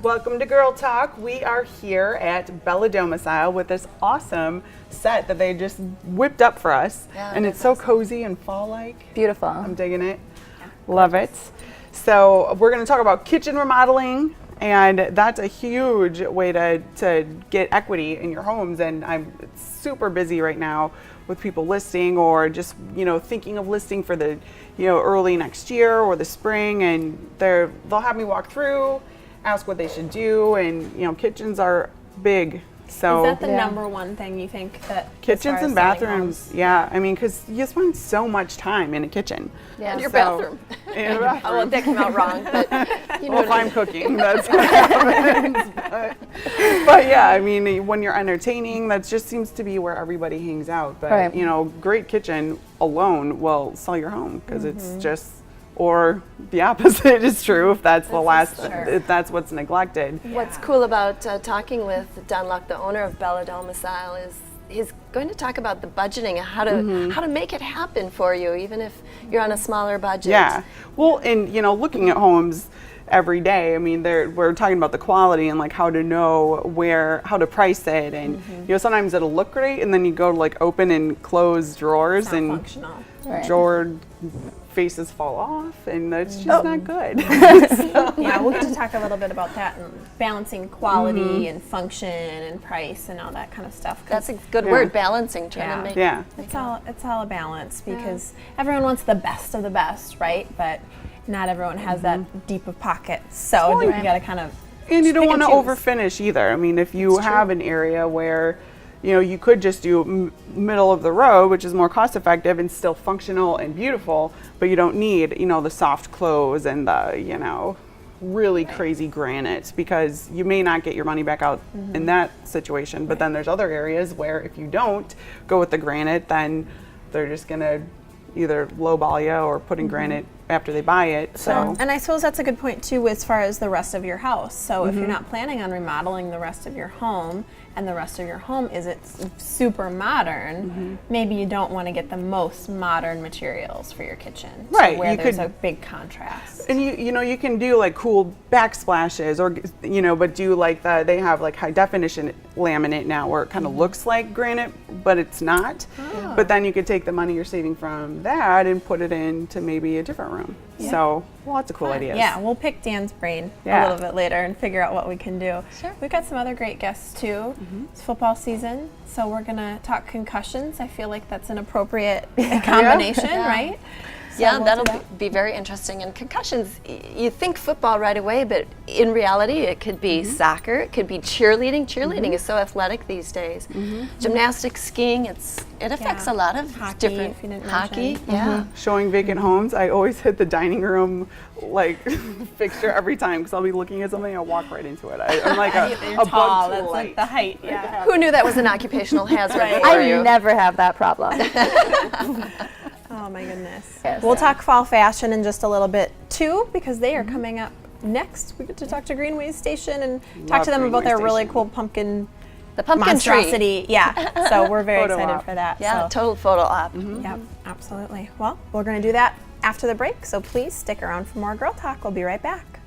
Welcome to Girl Talk. We are here at Bella Domicile with this awesome set that they just whipped up for us. Yeah, and it's so cozy and fall-like. Beautiful. I'm digging it. Love it. So we're going to talk about kitchen remodeling, and that's a huge way to get equity in your homes. And I'm super busy right now with people listing or just, thinking of listing for the, early next year or the spring, and they'll have me walk through, ask what they should do, and kitchens are big. So is that the number one thing you think that kitchens and bathrooms? Yeah, I mean, because you spend so much time in a kitchen. Yeah, and your bathroom. And your bathroom. Oh, well, that came out wrong. But well, if I'm cooking, that's what happens. But yeah, I mean, when you're entertaining, that just seems to be where everybody hangs out. But Right. Great kitchen alone will sell your home because it's just. Or the opposite is true if that's if that's what's neglected. What's cool about talking with Don Luck, the owner of Bella Domicile, is he's going to talk about the budgeting and how to make it happen for you, even if you're on a smaller budget. Yeah. Well, and looking at homes every day, I mean, we're talking about the quality and like how to know how to price it, and sometimes it'll look great, and then you go to like open and close drawers, it's not and functional. Right. drawer faces fall off, and that's just not good. Yeah, we'll get to talk a little bit about that and balancing quality and function and price and all that kind of stuff. That's a good word, balancing. Trying to make It's all a balance because everyone wants the best of the best, right? But not everyone has that deep of pockets, so you got to kind of. And you don't pick want to choose. overfinish either. I mean, if you have an area where you could just do middle of the road, which is more cost effective and still functional and beautiful, but you don't need, the soft clothes and the, really crazy granite, because you may not get your money back out in that situation. But then there's other areas where if you don't go with the granite, then they're just going to either lowball you or put in granite after they buy it. So And I suppose that's a good point too as far as the rest of your house. So if you're not planning on remodeling the rest of your home, and the rest of your home isn't super modern, maybe you don't want to get the most modern materials for your kitchen. Right, Where you there's could- a big contrast. And you can do like cool backsplashes, or but do like they have like high definition laminate now where it kind of looks like granite, but it's not. But then you could take the money you're saving from that and put it into maybe a different room. So lots of cool ideas. Yeah, we'll pick Dan's brain Yeah. a little bit later and figure out what we can do. Sure. We've got some other great guests too. It's football season, so we're gonna talk concussions. I feel like that's an appropriate combination, right? So Yeah, we'll that'll do that. be very interesting. And concussions, you think football right away, but in reality, it could be soccer, it could be cheerleading. Cheerleading is so athletic these days. Gymnastics, skiing, it affects a lot of Hockey, different if you didn't hockey. mention. Yeah. Showing vacant homes, I always hit the dining room like fixture every time because I'll be looking at something and I'll walk right into it. I'm like a You're tall. bug That's tool like the height. Yeah. Who knew that was an occupational hazard for I you? never have that problem. Oh my goodness. Yes. We'll talk fall fashion in just a little bit too, because they are coming up next. We get to talk to Greenway Station and talk Love to them about Greenway their really Station. cool pumpkin The pumpkin tree. monstrosity. Yeah. So we're very Photo excited op. for that. Yeah, So. total photo op. Yep, absolutely. Well, we're going to do that after the break, so please stick around for more Girl Talk. We'll be right back.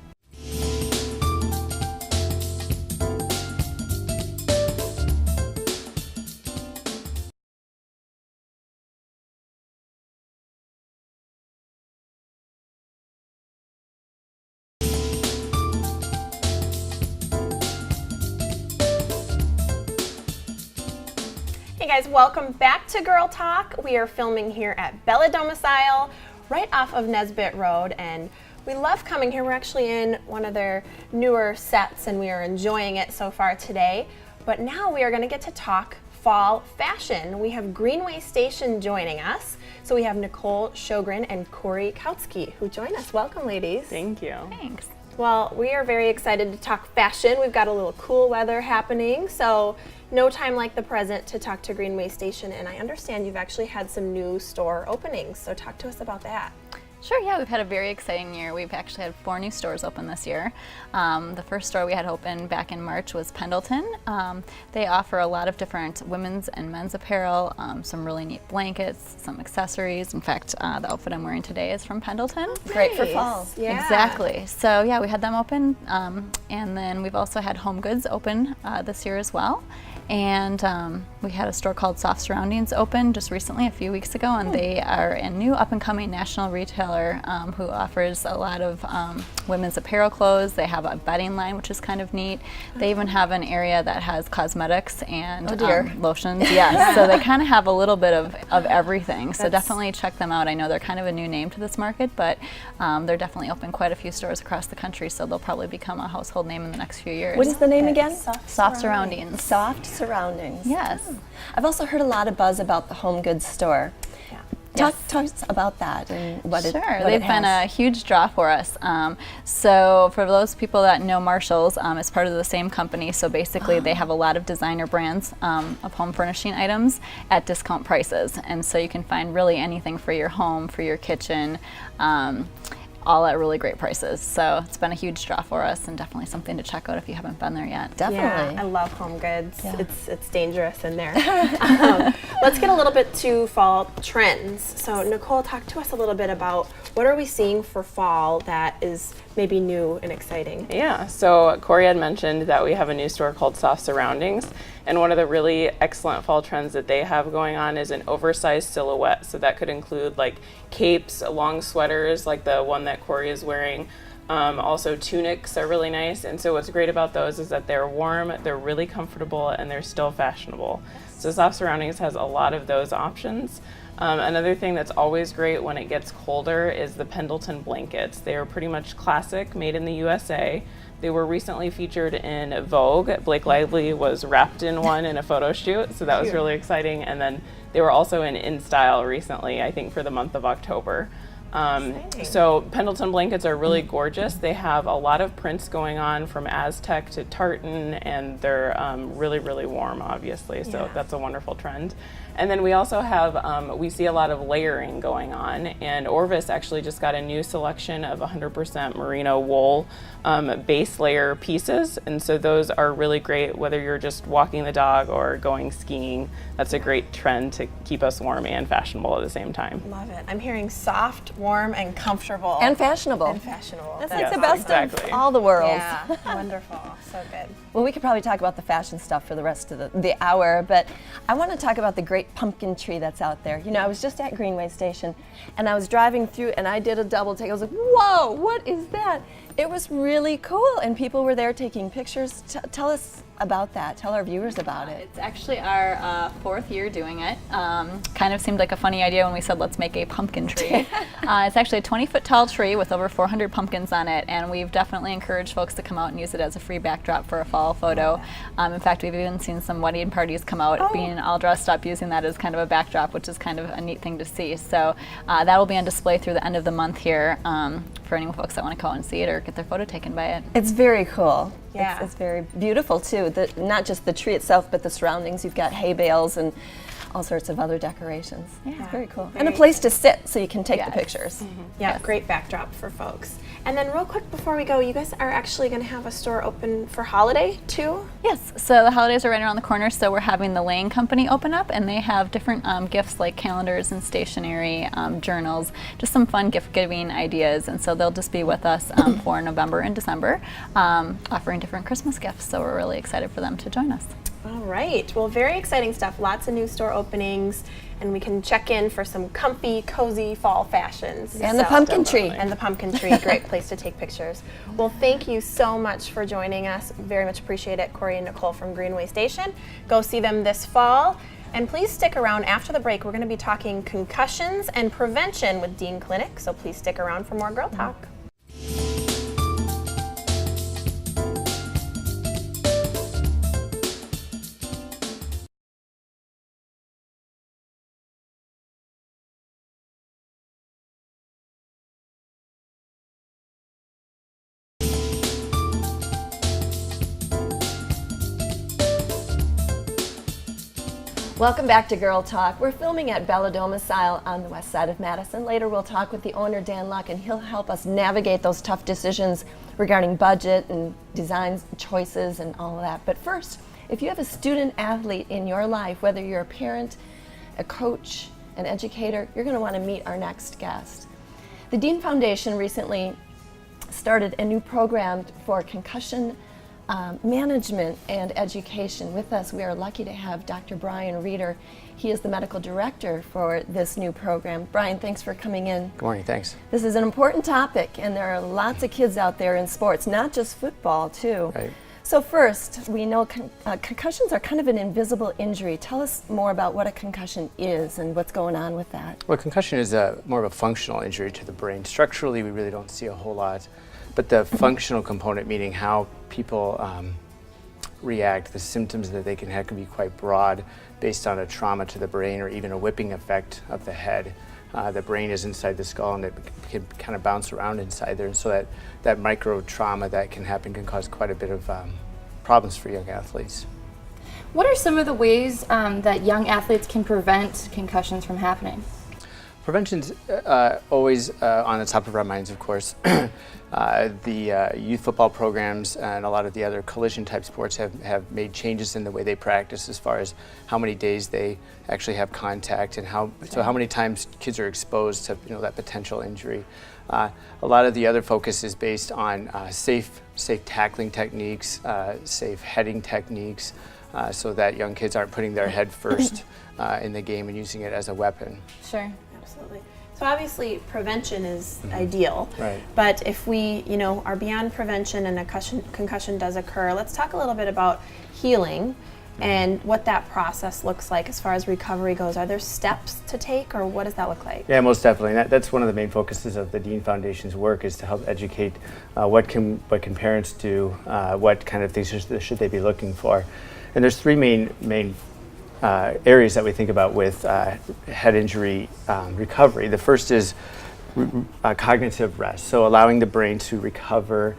Hey guys, welcome back to Girl Talk. We are filming here at Bella Domicile, right off of Nesbitt Road, and we love coming here. We're actually in one of their newer sets, and we are enjoying it so far today. But now we are going to get to talk fall fashion. We have Greenway Station joining us. So we have Nicole Shogren and Corey Kautsky who join us. Welcome, ladies. Thank you. Thanks. Well, we are very excited to talk fashion. We've got a little cool weather happening, so no time like the present to talk to Greenway Station. And I understand you've actually had some new store openings, so talk to us about that. Sure, yeah, we've had a very exciting year. We've actually had 4 new stores open this year. The first store we had open back in March was Pendleton. They offer a lot of different women's and men's apparel, some really neat blankets, some accessories. In fact, the outfit I'm wearing today is from Pendleton. Great for fall. Yeah. Exactly. So yeah, we had them open, and then we've also had Home Goods open this year as well. And we had a store called Soft Surroundings open just recently, a few weeks ago, and they are a new up-and-coming national retailer who offers a lot of women's apparel clothes. They have a bedding line, which is kind of neat. They even have an area that has cosmetics and lotions. Yes, so they kind of have a little bit of everything. So definitely check them out. I know they're kind of a new name to this market, but they're definitely open quite a few stores across the country, so they'll probably become a household name in the next few years. What is the name again? Soft Surroundings. Soft Surroundings. Yes. I've also heard a lot of buzz about the Home Goods store. Talk to us about that and what it Sure, what they've it been a has. huge draw for us. So for those people that know Marshalls, it's part of the same company. So basically they have a lot of designer brands of home furnishing items at discount prices. And so you can find really anything for your home, for your kitchen, all at really great prices. So it's been a huge draw for us and definitely something to check out if you haven't been there yet. Definitely. Yeah, I love Home Goods. Yeah. It's dangerous in there. Let's get a little bit to fall trends. So Nicole, talk to us a little bit about what are we seeing for fall that is maybe new and exciting. Yeah, so Corey had mentioned that we have a new store called Soft Surroundings, and one of the really excellent fall trends that they have going on is an oversized silhouette. So that could include like capes, long sweaters like the one that Corey is wearing. Also tunics are really nice, and so what's great about those is that they're warm, they're really comfortable, and they're still fashionable. So Soft Surroundings has a lot of those options. Another thing that's always great when it gets colder is the Pendleton blankets. They are pretty much classic, made in the USA. They were recently featured in Vogue. Blake Lively was wrapped in one in a photo shoot, so that was really exciting. And then they were also in Style recently, I think for the month of October. So Pendleton blankets are really gorgeous. They have a lot of prints going on from Aztec to tartan, and they're really, really warm, obviously. So that's a wonderful trend. And then we also have, we see a lot of layering going on, and Orvis actually just got a new selection of 100% merino wool base layer pieces, and so those are really great whether you're just walking the dog or going skiing. That's a great trend to keep us warm and fashionable at the same time. Love it. I'm hearing soft, warm, and comfortable. And fashionable. And fashionable. That's Yes, like the best exactly. of all the worlds. Yeah, wonderful. So good. Well, we could probably talk about the fashion stuff for the rest of the hour, but I want to talk about the great pumpkin tree that's out there. You know, I was just at Greenway Station, and I was driving through, and I did a double take. I was like, whoa, what is that? It was really cool, and people were there taking pictures. Tell us about that. Tell our viewers about it. It's actually our 4th year doing it. Kind of seemed like a funny idea when we said let's make a pumpkin tree. It's actually a 20-foot tall tree with over 400 pumpkins on it, and we've definitely encouraged folks to come out and use it as a free backdrop for a fall photo. In fact, we've even seen some wedding parties come out being all dressed up using that as kind of a backdrop, which is kind of a neat thing to see. So that will be on display through the end of the month here for any folks that want to go out and see it or get their photo taken by it. It's very cool. Yeah. It's very beautiful too. Not just the tree itself, but the surroundings. You've got hay bales and all sorts of other decorations. Yeah, it's very cool. And a place to sit so you can take the pictures. Yeah, great backdrop for folks. And then real quick before we go, you guys are actually going to have a store open for holiday too? Yes, so the holidays are right around the corner, so we're having the Lane Company open up, and they have different gifts like calendars and stationery, journals, just some fun gift-giving ideas, and so they'll just be with us for November and December, offering different Christmas gifts, so we're really excited for them to join us. All right. Well, very exciting stuff. Lots of new store openings, and we can check in for some comfy, cozy fall fashions. And the pumpkin tree. And the pumpkin tree. Great place to take pictures. Well, thank you so much for joining us. Very much appreciate it, Corey and Nicole from Greenway Station. Go see them this fall. And please stick around after the break. We're going to be talking concussions and prevention with Dean Clinic, so please stick around for more Girl Talk. Welcome back to Girl Talk. We're filming at Bella Domicile on the west side of Madison. Later we'll talk with the owner, Dan Luck, and he'll help us navigate those tough decisions regarding budget and designs, choices, and all of that. But first, if you have a student athlete in your life, whether you're a parent, a coach, an educator, you're going to want to meet our next guest. The Dean Foundation recently started a new program for concussion management and education. With us, we are lucky to have Dr. Brian Reeder. He is the medical director for this new program. Brian, thanks for coming in. Good morning, thanks. This is an important topic, and there are lots of kids out there in sports, not just football, too. Right. So first, we know concussions are kind of an invisible injury. Tell us more about what a concussion is and what's going on with that. Well, concussion is more of a functional injury to the brain. Structurally, we really don't see a whole lot, but the functional component, meaning how people react, the symptoms that they can have can be quite broad based on a trauma to the brain or even a whipping effect of the head. The brain is inside the skull and it can kind of bounce around inside there, and so that micro trauma that can happen can cause quite a bit of problems for young athletes. What are some of the ways that young athletes can prevent concussions from happening? Prevention's always on the top of our minds, of course. The youth football programs and a lot of the other collision type sports have made changes in the way they practice as far as how many days they actually have contact and how many times kids are exposed to that potential injury. A lot of the other focus is based on safe tackling techniques, safe heading techniques, so that young kids aren't putting their head first in the game and using it as a weapon. Sure. Absolutely. So obviously prevention is ideal, Right. but if we, are beyond prevention and a concussion does occur, let's talk a little bit about healing and what that process looks like as far as recovery goes. Are there steps to take, or what does that look like? Yeah, most definitely. That's one of the main focuses of the Dean Foundation's work, is to help educate what can parents do, what kind of things should they be looking for. And there's three main areas that we think about with head injury recovery. The first is cognitive rest, so allowing the brain to recover,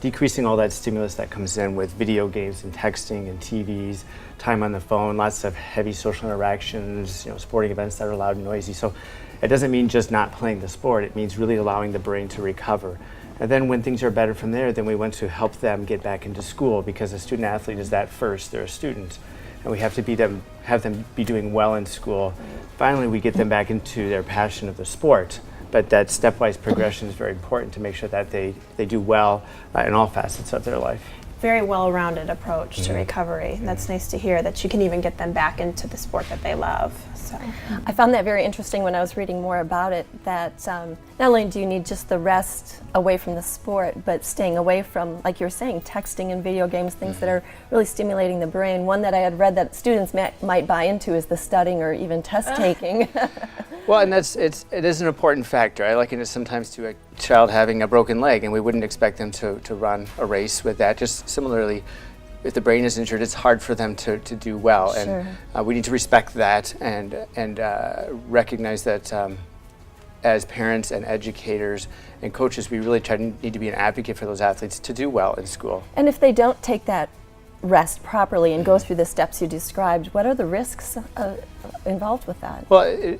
decreasing all that stimulus that comes in with video games and texting and TVs, time on the phone, lots of heavy social interactions, sporting events that are loud and noisy. So it doesn't mean just not playing the sport, it means really allowing the brain to recover. And then when things are better from there, then we want to help them get back into school, because a student athlete is that first, they're a student. And we have to have them be doing well in school. Finally, we get them back into their passion of the sport. But that stepwise progression is very important to make sure that they do well in all facets of their life. Very well-rounded approach to recovery. That's nice to hear, that you can even get them back into the sport that they love. So I found that very interesting when I was reading more about it, that not only do you need just the rest away from the sport, but staying away from, like you were saying, texting and video games, things that are really stimulating the brain. One that I had read that students might buy into is the studying or even test taking. Well, and it is an important factor. I liken it sometimes to a child having a broken leg, and we wouldn't expect them to run a race with that. Just similarly, if the brain is injured, it's hard for them to do well. Sure. And we need to respect that and recognize that as parents and educators and coaches, we really need to be an advocate for those athletes to do well in school. And if they don't take that rest properly and go through the steps you described, what are the risks involved with that? Well,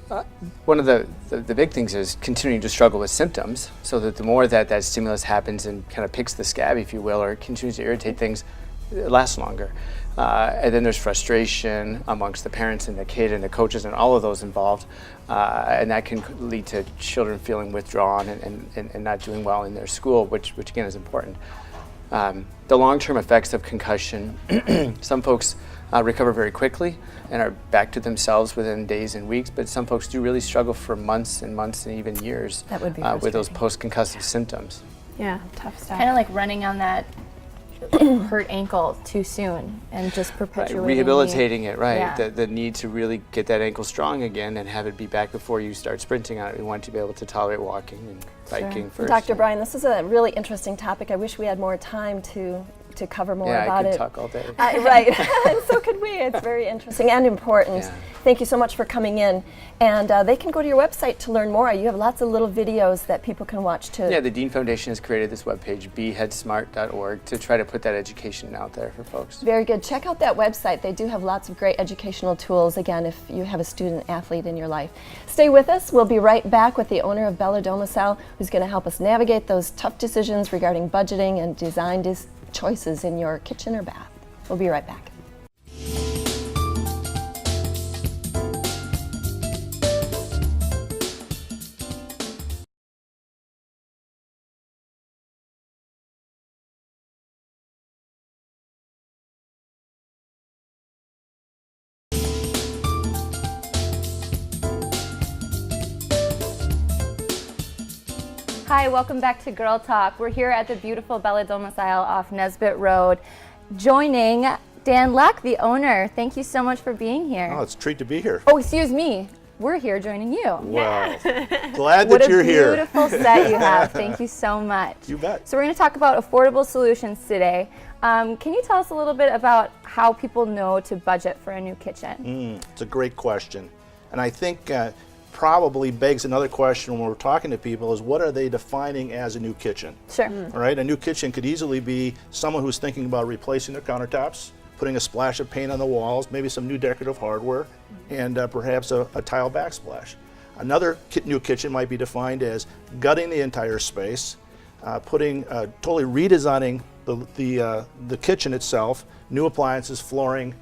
one of the big things is continuing to struggle with symptoms, so that the more that stimulus happens and kind of picks the scab, if you will, or continues to irritate things, it lasts longer. And then there's frustration amongst the parents and the kid and the coaches and all of those involved, and that can lead to children feeling withdrawn and not doing well in their school, which again is important. The long-term effects of concussion, some folks recover very quickly and are back to themselves within days and weeks, but some folks do really struggle for months and months and even years That would be with those frustrating. post-concussive symptoms. yeah, tough stuff. Kind of like running on that hurt ankle too soon and just perpetuating Rehabilitating it, right. Yeah. The need to really get that ankle strong again and have it be back before you start sprinting on it. We want to be able to tolerate walking and biking first. Dr. Brian, this is a really interesting topic. I wish we had more time to to cover more Yeah, about I could it. talk all day. Right, and so could we. It's very interesting and important. Yeah. Thank you so much for coming in. And they can go to your website to learn more. You have lots of little videos that people can watch too. Yeah, the Dean Foundation has created this webpage, beheadsmart.org, to try to put that education out there for folks. Very good. Check out that website. They do have lots of great educational tools, again, if you have a student athlete in your life. Stay with us. We'll be right back with the owner of Bella Domicile, who's going to help us navigate those tough decisions regarding budgeting and design choices in your kitchen or bath. We'll be right back. Hi, welcome back to Girl Talk. We're here at the beautiful Bella Domicile off Nesbitt Road, joining Dan Luck, the owner. Thank you so much for being here. Oh, it's a treat to be here. Oh, excuse me. We're here joining you. Wow. Glad What that you're a here. beautiful set you have. Thank you so much. You bet. So we're going to talk about affordable solutions today. Can you tell us a little bit about how people know to budget for a new kitchen? It's a great question. And I think probably begs another question when we're talking to people is what are they defining as a new kitchen? Sure. All right, a new kitchen could easily be someone who's thinking about replacing their countertops, putting a splash of paint on the walls, maybe some new decorative hardware, and perhaps a tile backsplash. Another new kitchen might be defined as gutting the entire space, totally redesigning the kitchen itself, new appliances, flooring,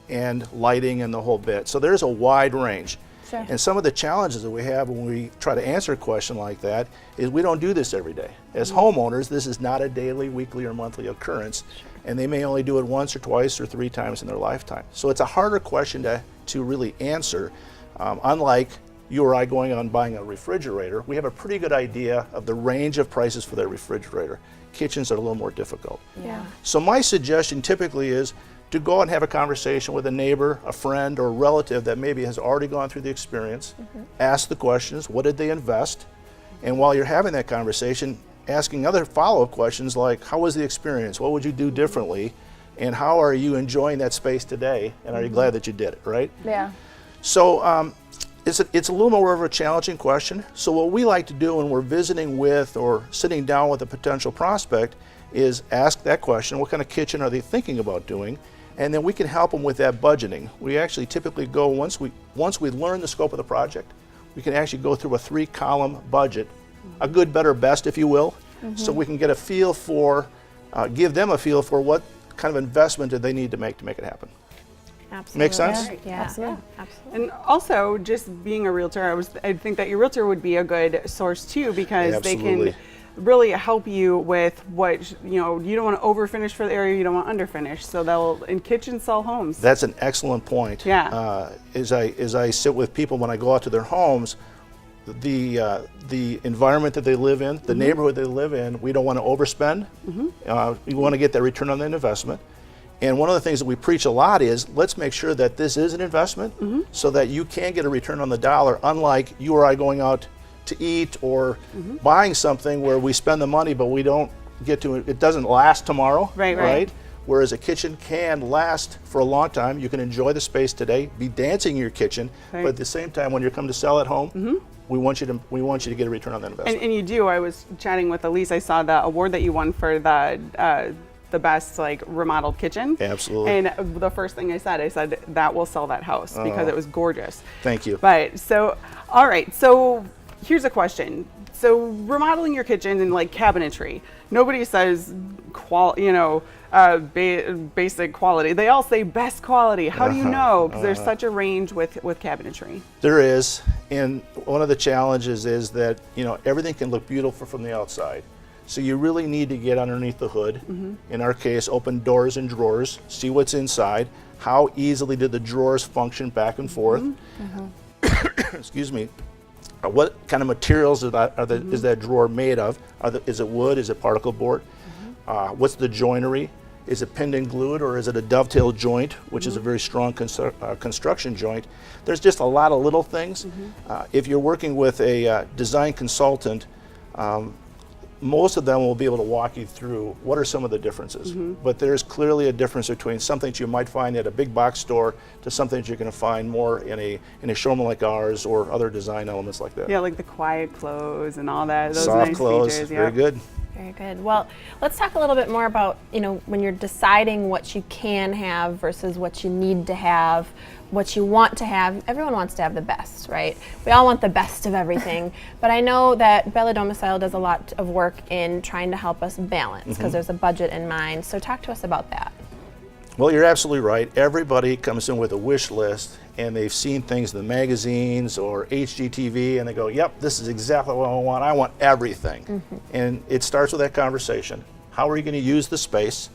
and lighting, and the whole bit. So there's a wide range. Sure. And some of the challenges that we have when we try to answer a question like that is we don't do this every day. As homeowners, this is not a daily, weekly, or monthly occurrence, and they may only do it once or twice or 3 times in their lifetime. So it's a harder question to really answer. Unlike you or I going out and buying a refrigerator, we have a pretty good idea of the range of prices for that refrigerator. Kitchens are a little more difficult. Yeah. So my suggestion typically is to go out and have a conversation with a neighbor, a friend, or a relative that maybe has already gone through the experience. Ask the questions, what did they invest? And while you're having that conversation, asking other follow-up questions like, how was the experience? What would you do differently? And how are you enjoying that space today? And are you glad that you did it, right? Yeah. So it's a little more of a challenging question. So what we like to do when we're visiting with or sitting down with a potential prospect is ask that question, what kind of kitchen are they thinking about doing? And then we can help them with that budgeting. We actually typically go, once we learn the scope of the project, we can actually go through a 3-column budget, a good, better, best, if you will, so we can get a feel for, give them a feel for what kind of investment do they need to make it happen. Absolutely. Make sense? Yeah. Absolutely. Absolutely. And also, just being a realtor, I think that your realtor would be a good source too, because they Absolutely. can really help you with what, you don't want to overfinish for the area, you don't want underfinish. So and kitchens sell homes. That's an excellent point. Yeah. As I sit with people when I go out to their homes, the environment that they live in, the neighborhood they live in, we don't want to overspend. We want to get that return on that investment. And one of the things that we preach a lot is let's make sure that this is an investment so that you can get a return on the dollar, unlike you or I going out to eat or buying something where we spend the money but we don't get to it doesn't last tomorrow. Right. Whereas a kitchen can last for a long time. You can enjoy the space today, be dancing in your kitchen, Right. but at the same time when you come to sell at home, we want you to get a return on that investment. And you do. I was chatting with Elise. I saw the award that you won for the best remodeled kitchen. Absolutely. And the first thing I said that will sell that house because it was gorgeous. Thank you. But so, all right. So here's a question. So remodeling your kitchen and cabinetry, nobody says basic quality. They all say best quality. How do you know? Because there's such a range with cabinetry. There is, and one of the challenges is that everything can look beautiful from the outside. So you really need to get underneath the hood. In our case, open doors and drawers, see what's inside. How easily did the drawers function back and forth? Excuse me. What kind of materials is that drawer made of? Is it wood? Is it particle board? What's the joinery? Is it pinned and glued, or is it a dovetail joint, which is a very strong construction joint? There's just a lot of little things. If you're working with a design consultant, most of them will be able to walk you through what are some of the differences. But there's clearly a difference between something that you might find at a big box store to something that you're going to find more in a showroom like ours or other design elements like that. Yeah, like the quiet close and all that. Those Soft nice close, features. very Yep. good. Very good. Well, let's talk a little bit more about, when you're deciding what you can have versus what you need to have, what you want to have. Everyone wants to have the best, right? We all want the best of everything. But I know that Bella Domicile does a lot of work in trying to help us balance because there's a budget in mind. So talk to us about that. Well, you're absolutely right. Everybody comes in with a wish list, and they've seen things in the magazines or HGTV, and they go, yep, this is exactly what I want. I want everything. And it starts with that conversation. How are you going to use the space?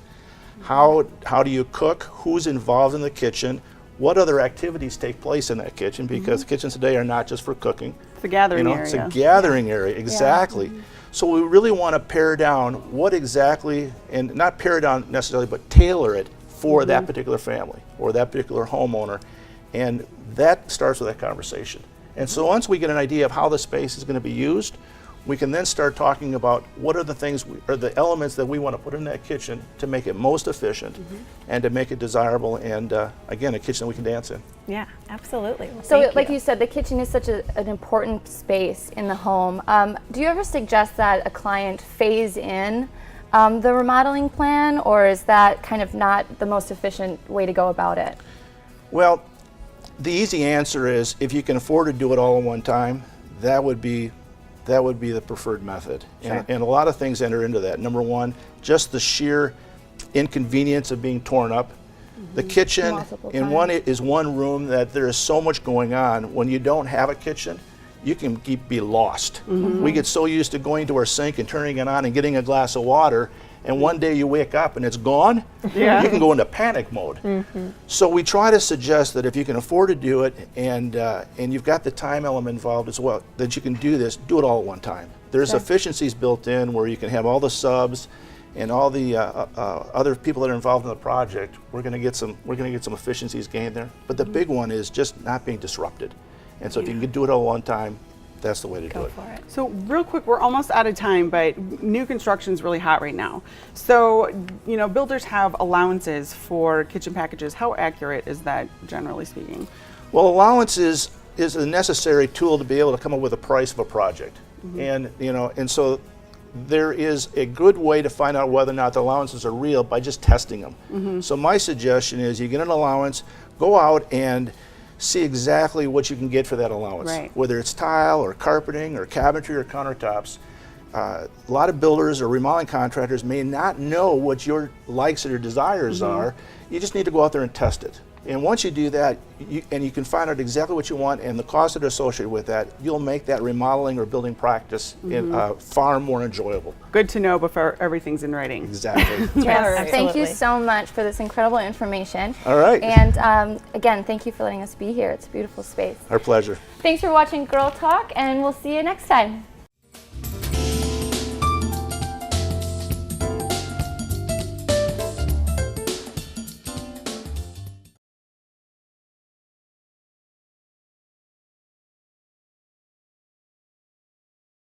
How do you cook? Who's involved in the kitchen? What other activities take place in that kitchen? Because kitchens today are not just for cooking. It's a gathering It's a area. gathering area, exactly. So we really want to pare down what exactly, and not pare down necessarily, but tailor it for that particular family or that particular homeowner. And that starts with that conversation. And so once we get an idea of how the space is going to be used, we can then start talking about what are the things or the elements that we want to put in that kitchen to make it most efficient and to make it desirable and, again, a kitchen that we can dance in. Yeah, absolutely. Well, So, thank like you said, the kitchen is such an important space in the home. Do you ever suggest that a client phase in the remodeling plan, or is that kind of not the most efficient way to go about it? Well, the easy answer is if you can afford to do it all at one time, that would be the preferred method. And a lot of things enter into that. Number one, just the sheer inconvenience of being torn up. The kitchen Multiple in one room that there is so much going on. When you don't have a kitchen, you can be lost. We get so used to going to our sink and turning it on and getting a glass of water, and one day you wake up and it's gone, you can go into panic mode. So we try to suggest that if you can afford to do it and you've got the time element involved as well, that you can do this, do it all at one time. There's efficiencies built in where you can have all the subs and all the other people that are involved in the project. We're going to get some efficiencies gained there. But the big one is just not being disrupted. And so if you can do it all at one time, that's the way to do it. So real quick, we're almost out of time, but new construction is really hot right now. So, builders have allowances for kitchen packages. How accurate is that, generally speaking? Well, allowance is a necessary tool to be able to come up with a price of a project. And so there is a good way to find out whether or not the allowances are real by just testing them. So my suggestion is you get an allowance, go out and see exactly what you can get for that allowance, whether it's tile or carpeting or cabinetry or countertops. A lot of builders or remodeling contractors may not know what your likes or your desires are. You just need to go out there and test it. And once you do that, you can find out exactly what you want and the costs that are associated with that, you'll make that remodeling or building practice far more enjoyable. Good to know before everything's in writing. Exactly. Yes, thank you Absolutely. so much for this incredible information. All right. And again, thank you for letting us be here. It's a beautiful space. Our pleasure. Thanks for watching Girl Talk, and we'll see you next time.